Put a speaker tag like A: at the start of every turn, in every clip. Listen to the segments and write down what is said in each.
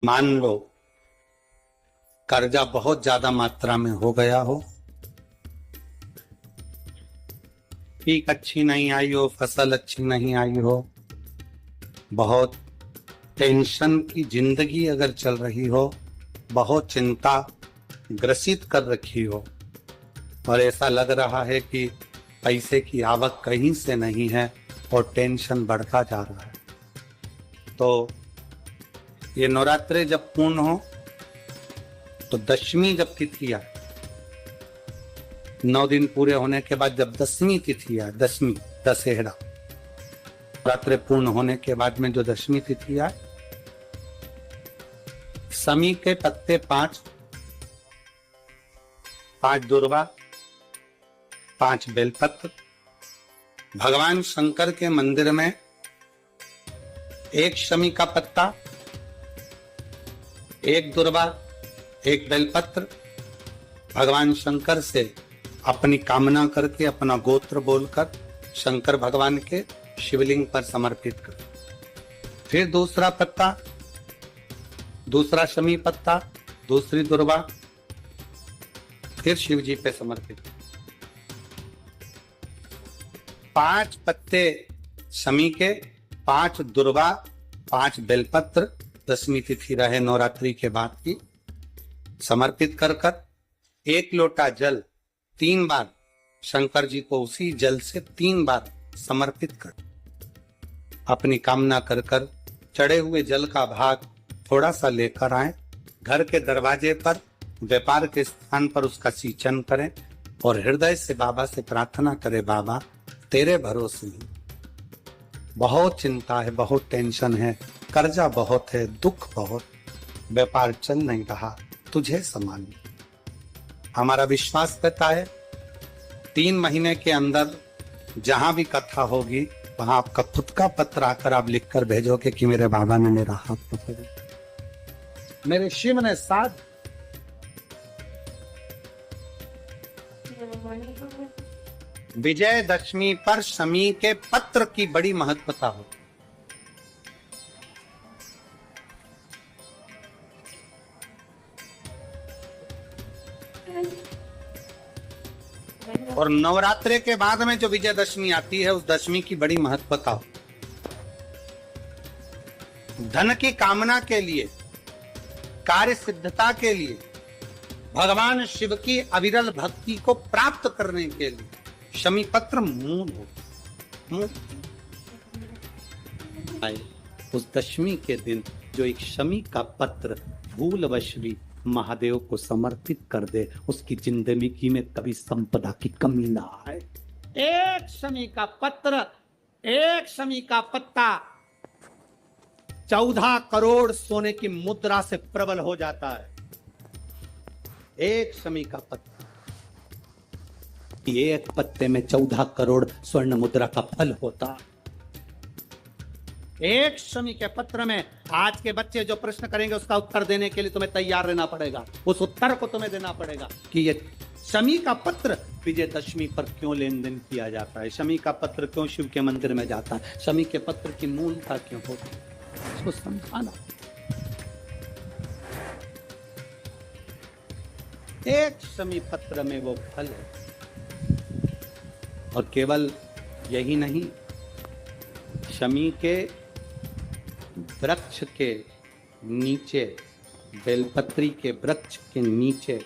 A: मान लो कर्जा बहुत ज्यादा मात्रा में हो गया हो, पीक अच्छी नहीं आई हो, फसल अच्छी नहीं आई हो, बहुत टेंशन की जिंदगी अगर चल रही हो, बहुत चिंता ग्रसित कर रखी हो और ऐसा लग रहा है कि पैसे की आवक कहीं से नहीं है और टेंशन बढ़ता जा रहा है, तो ये नवरात्रे जब पूर्ण हो तो दशमी जब तिथि आए, 9 दिन पूरे होने के बाद जब दसवीं तिथि आए, दसवीं दशहरा, नवरात्रे पूर्ण होने के बाद में जो दशमी तिथि आए, समी के पत्ते 5, 5 दुर्वा, 5 बेलपत्र, भगवान शंकर के मंदिर में 1 शमी का पत्ता, 1 दुर्वा, 1 बेलपत्र, भगवान शंकर से अपनी कामना करके अपना गोत्र बोलकर शंकर भगवान के शिवलिंग पर समर्पित कर। फिर दूसरा पत्ता, दूसरा शमी पत्ता, दूसरी दुर्वा, फिर शिव जी पे समर्पित। 5 पत्ते शमी के, 5 दुर्वा, 5 बेलपत्र, दसवीं तिथि रहे नवरात्रि के बाद की, समर्पित कर 1 लोटा जल 3 बार शंकर जी को उसी जल से 3 बार समर्पित कर, अपनी कामना कर चढ़े हुए जल का भाग थोड़ा सा लेकर आए, घर के दरवाजे पर, व्यापार के स्थान पर उसका सिंचन करें और हृदय से बाबा से प्रार्थना करें, बाबा तेरे भरोसे ही बहुत चिंता है, बहुत टेंशन है, कर्जा बहुत है, दुख बहुत, व्यापार चल नहीं रहा, तुझे संभालना। हमारा विश्वास कहता है 3 महीने के अंदर जहां भी कथा होगी वहां आपका खुद का पत्र आकर आप लिखकर भेजोगे कि मेरे बाबा ने मेरा हाथ पकड़ा, मेरे शिव ने साथ। विजयदशमी पर शमी के पत्र की बड़ी महत्वता होती, और नवरात्रे के बाद में जो विजयदशमी आती है उस दशमी की बड़ी महत्वता हो। धन की कामना के लिए, कार्य सिद्धता के लिए, भगवान शिव की अविरल भक्ति को प्राप्त करने के लिए शमी पत्र मूल हो। उस दशमी के दिन जो एक शमी का पत्र भूलवश भी महादेव को समर्पित कर दे, उसकी जिंदगी में कभी संपदा की कमी ना आए। 1 शमी का पत्र, 1 शमी का पत्ता 14 करोड़ सोने की मुद्रा से प्रबल हो जाता है। 1 शमी का पत्ता, एक पत्ते में 14 करोड़ स्वर्ण मुद्रा का फल होता है। 1 शमी के पत्र में आज के बच्चे जो प्रश्न करेंगे उसका उत्तर देने के लिए तुम्हें तैयार रहना पड़ेगा, उस उत्तर को तुम्हें देना पड़ेगा कि ये शमी का पत्र विजयदशमी पर क्यों लेन देन किया जाता है, शमी का पत्र क्यों शिव के मंदिर में जाता है, शमी के पत्र की मूलता क्यों होती है, इसको समझाना। 1 शमी पत्र में वो फल है। और केवल यही नहीं, शमी के वृक्ष के नीचे, बेलपत्री के वृक्ष के नीचे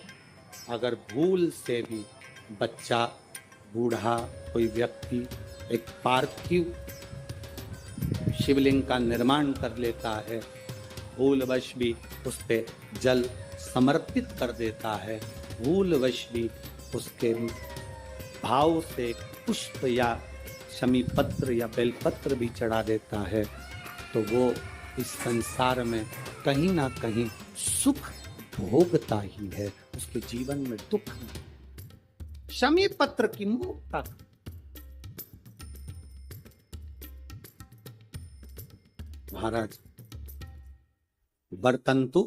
A: अगर भूल से भी बच्चा, बूढ़ा, कोई व्यक्ति एक पार्थिव शिवलिंग का निर्माण कर लेता है, भूलवश भी उस पे जल समर्पित कर देता है, भूलवश भी उसके भाव से पुष्प या शमी पत्र या बेलपत्र भी चढ़ा देता है, तो वो इस संसार में कहीं ना कहीं सुख भोगता ही है, उसके जीवन में दुख नहीं। शमी पत्र की मूलता। महाराज बर्तंतु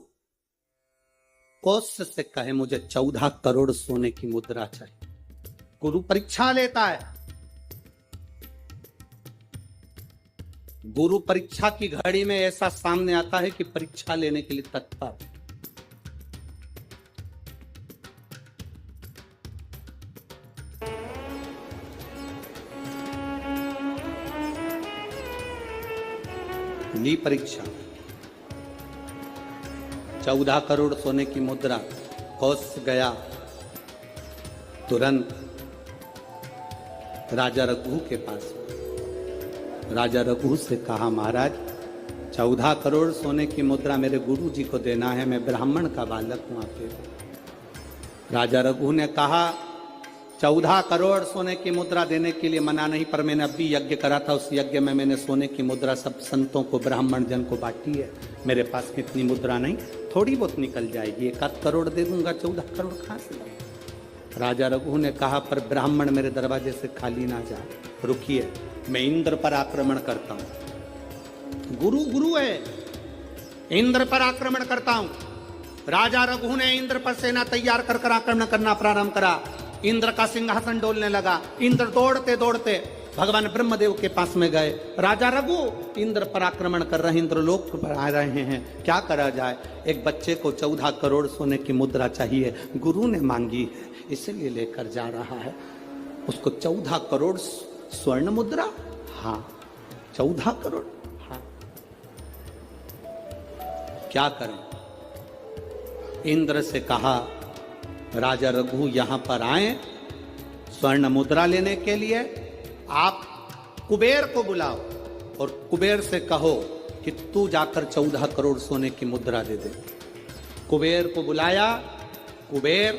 A: कोष्ठ से कहे मुझे 14 करोड़ सोने की मुद्रा चाहिए, गुरु परीक्षा लेता है, गुरु परीक्षा की घड़ी में ऐसा सामने आता है कि परीक्षा लेने के लिए तत्पर। ली परीक्षा, 14 करोड़ सोने की मुद्रा, कौश गया तुरंत राजा रघु के पास। राजा रघु से कहा, महाराज 14 करोड़ सोने की मुद्रा मेरे गुरु जी को देना है, मैं ब्राह्मण का बालक हूं आपके। राजा रघु ने कहा 14 करोड़ सोने की मुद्रा देने के लिए मना नहीं, पर मैंने अभी यज्ञ करा था, उस यज्ञ में मैंने सोने की मुद्रा सब संतों को, ब्राह्मण जन को बांटी है। मेरे पास इतनी मुद्रा नहीं, थोड़ी बहुत निकल जाएगी, 1 करोड़ दे दूंगा, 14 करोड़ कहां से। राजा रघु ने कहा, पर ब्राह्मण मेरे दरवाजे से खाली ना जाए, रुकिए, मैं इंद्र पर आक्रमण करता हूं। गुरु गुरु है, इंद्र पर आक्रमण करता हूं। राजा रघु ने इंद्र पर सेना तैयार कर आक्रमण करना प्रारंभ करा। इंद्र का सिंहासन डोलने लगा। इंद्र दौड़ते दौड़ते भगवान ब्रह्मदेव के पास में गए। राजा रघु इंद्र पर आक्रमण कर रहे हैं, इंद्रलोक पर आ रहे हैं, क्या करा जाए। एक बच्चे को 14 करोड़ सोने की मुद्रा चाहिए, गुरु ने मांगी है, इसलिए लेकर जा रहा है। उसको 14 करोड़ स्वर्ण मुद्रा, हाँ 14 करोड़, हाँ क्या करें। इंद्र से कहा, राजा रघु यहां पर आए स्वर्ण मुद्रा लेने के लिए, आप कुबेर को बुलाओ और कुबेर से कहो कि तू जाकर 14 करोड़ सोने की मुद्रा दे दे। कुबेर को बुलाया। कुबेर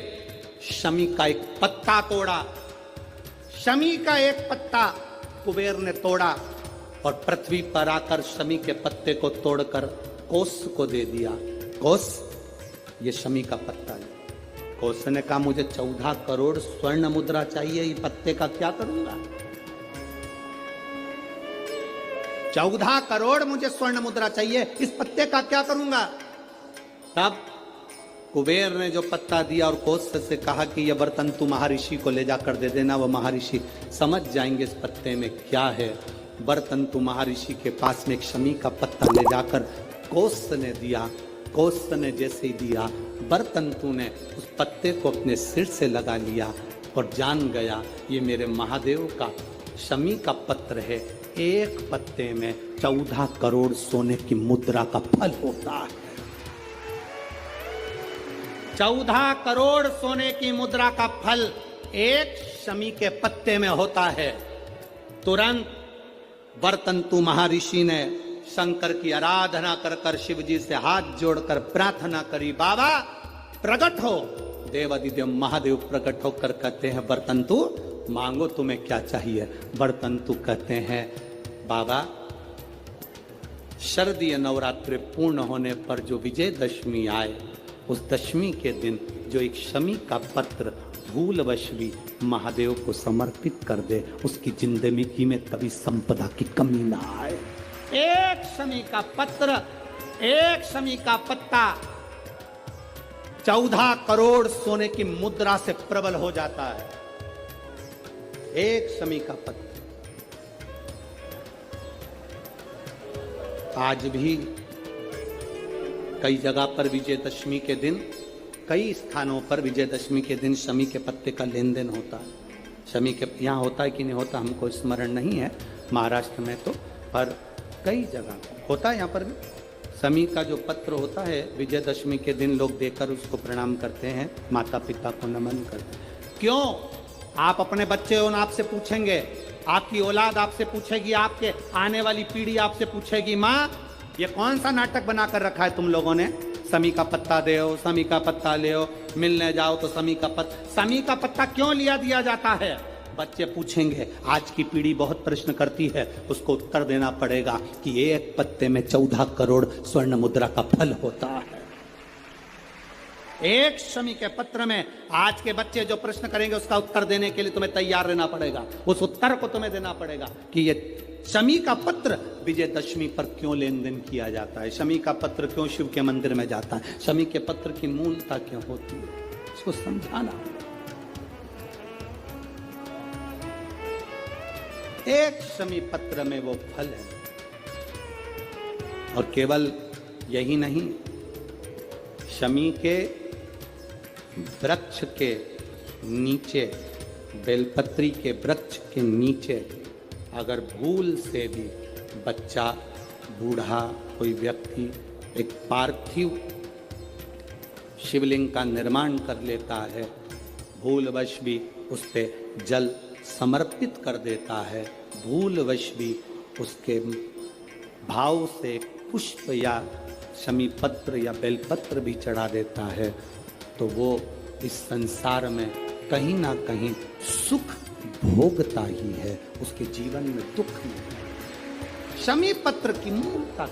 A: शमी का एक पत्ता तोड़ा। शमी का एक पत्ता कुबेर ने तोड़ा और पृथ्वी पर आकर शमी के पत्ते को तोड़कर कोस को दे दिया। कोस, ये शमी का पत्ता है। कोस ने कहा, मुझे 14 करोड़ स्वर्ण मुद्रा चाहिए, ये पत्ते का क्या करूंगा। 14 करोड़ मुझे स्वर्ण मुद्रा चाहिए, इस पत्ते का क्या करूंगा। तब कुबेर ने जो पत्ता दिया और कोस से कहा कि यह बर्तन तू महर्षि को ले जाकर दे देना, वो महर्षि समझ जाएंगे इस पत्ते में क्या है। बर्तन तू महर्षि के पास में एक शमी का पत्ता ले जाकर कोस ने दिया। कोस ने जैसे ही दिया, बर्तन तू ने उस पत्ते को अपने सिर से लगा लिया और जान गया ये मेरे महादेव का शमी का पत्र है। एक पत्ते में 14 करोड़ सोने की मुद्रा का फल होता है। 14 करोड़ सोने की मुद्रा का फल एक शमी के पत्ते में होता है। तुरंत बर्तंतु महर्षि ने शंकर की आराधना कर कर शिव जी से हाथ जोड़कर प्रार्थना करी, बाबा प्रकट हो। देवादिदेव महादेव प्रकट होकर कहते हैं, बर्तंतु मांगो तुम्हें क्या चाहिए। बर्तंतु कहते हैं, बाबा शरदीय नवरात्रि पूर्ण होने पर जो विजयदशमी आए, उस दशमी के दिन जो एक शमी का पत्र भूलवश भी महादेव को समर्पित कर दे, उसकी जिंदगी में कभी संपदा की कमी ना आए। एक शमी का पत्र, एक शमी का पत्ता 14 करोड़ सोने की मुद्रा से प्रबल हो जाता है। एक शमी का पत्र। आज भी कई जगह पर विजयदशमी के दिन, कई स्थानों पर विजयदशमी के दिन शमी के पत्ते का लेन देन होता है। शमी के यहाँ होता है कि नहीं होता हमको स्मरण नहीं है, महाराष्ट्र में तो, पर कई जगह होता है। यहाँ पर भी शमी का जो पत्र होता है, विजयदशमी के दिन लोग देकर उसको प्रणाम करते हैं, माता पिता को नमन करते हैं। क्यों? आप अपने बच्चे हो, आपसे पूछेंगे, आपकी औलाद आपसे पूछेगी, आपके आने वाली पीढ़ी आपसे पूछेगी, माँ ये कौन सा नाटक बनाकर रखा है तुम लोगों ने, शमी का पत्ता दे, शमी का पत्ता ले, मिलने जाओ तो शमी का पत्ता क्यों लिया दिया जाता है। बच्चे पूछेंगे, आज की पीढ़ी बहुत प्रश्न करती है, उसको उत्तर देना पड़ेगा कि एक पत्ते में 14 करोड़ स्वर्ण मुद्रा का फल होता है। एक शमी के पत्र में आज के बच्चे जो प्रश्न करेंगे उसका उत्तर देने के लिए तुम्हें तैयार रहना पड़ेगा। उस उत्तर को तुम्हें देना पड़ेगा कि ये शमी का पत्र विजयदशमी पर क्यों लेन देन किया जाता है, शमी का पत्र क्यों शिव के मंदिर में जाता है, शमी के पत्र की मूलता क्यों होती है, इसको समझाना। एक शमी पत्र में वो फल है। और केवल यही नहीं, शमी के वृक्ष के नीचे, बेलपत्री के वृक्ष के नीचे अगर भूल से भी बच्चा, बूढ़ा, कोई व्यक्ति एक पार्थिव शिवलिंग का निर्माण कर लेता है, भूलवश भी उस पे जल समर्पित कर देता है, भूलवश भी उसके भाव से पुष्प या शमी पत्र या बेलपत्र भी चढ़ा देता है, तो वो इस संसार में कहीं ना कहीं सुख भोगता ही है, उसके जीवन में दुख नहीं। शमी पत्र की मूलता